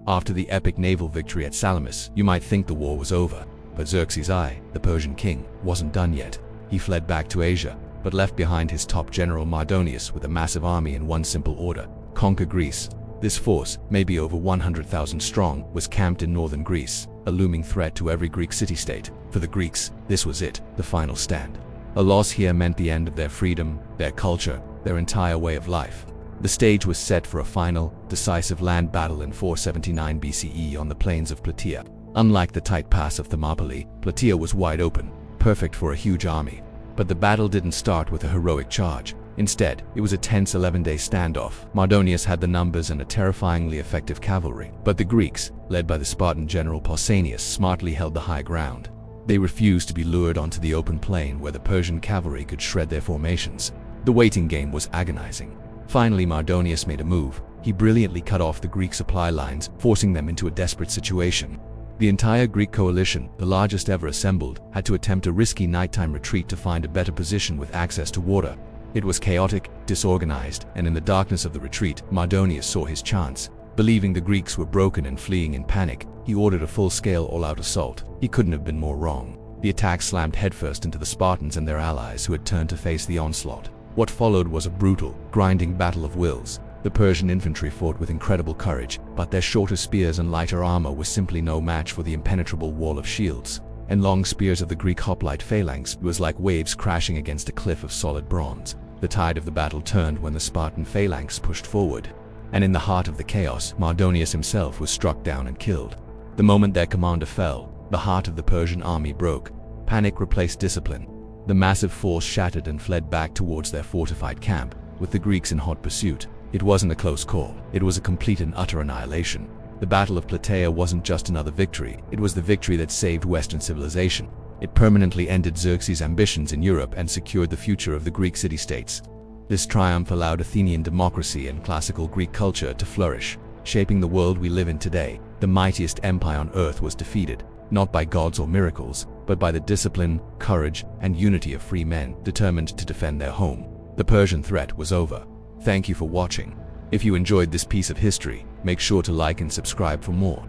After the epic naval victory at Salamis, you might think the war was over. But Xerxes I, the Persian king, wasn't done yet. He fled back to Asia, but left behind his top general Mardonius with a massive army in one simple order: conquer Greece. This force, maybe over 100,000 strong, was camped in northern Greece, a looming threat to every Greek city-state. For the Greeks, this was it, the final stand. A loss here meant the end of their freedom, their culture, their entire way of life. The stage was set for a final, decisive land battle in 479 BCE on the plains of Plataea. Unlike the tight pass of Thermopylae, Plataea was wide open, perfect for a huge army. But the battle didn't start with a heroic charge. Instead, it was a tense 11-day standoff. Mardonius had the numbers and a terrifyingly effective cavalry, but the Greeks, led by the Spartan general Pausanias, smartly held the high ground. They refused to be lured onto the open plain where the Persian cavalry could shred their formations. The waiting game was agonizing. Finally, Mardonius made a move. He brilliantly cut off the Greek supply lines, forcing them into a desperate situation. The entire Greek coalition, the largest ever assembled, had to attempt a risky nighttime retreat to find a better position with access to water. It was chaotic, disorganized, and in the darkness of the retreat, Mardonius saw his chance. Believing the Greeks were broken and fleeing in panic, he ordered a full-scale all-out assault. He couldn't have been more wrong. The attack slammed headfirst into the Spartans and their allies, who had turned to face the onslaught. What followed was a brutal, grinding battle of wills. The Persian infantry fought with incredible courage, but their shorter spears and lighter armor were simply no match for the impenetrable wall of shields. And long spears of the Greek hoplite Phalanx was like waves crashing against a cliff of solid bronze. The tide of the battle turned when the Spartan Phalanx pushed forward. And in the heart of the chaos, Mardonius himself was struck down and killed. The moment their commander fell, the heart of the Persian army broke. Panic replaced discipline. The massive force shattered and fled back towards their fortified camp, with the Greeks in hot pursuit. It wasn't a close call. It was a complete and utter annihilation. The Battle of Plataea wasn't just another victory. It was the victory that saved Western civilization. It permanently ended Xerxes' ambitions in Europe and secured the future of the Greek city-states. This triumph allowed Athenian democracy and classical Greek culture to flourish, shaping the world we live in today. The mightiest empire on earth was defeated, not by gods or miracles, but by the discipline, courage, and unity of free men determined to defend their home. The Persian threat was over. Thank you for watching. If you enjoyed this piece of history, make sure to like and subscribe for more.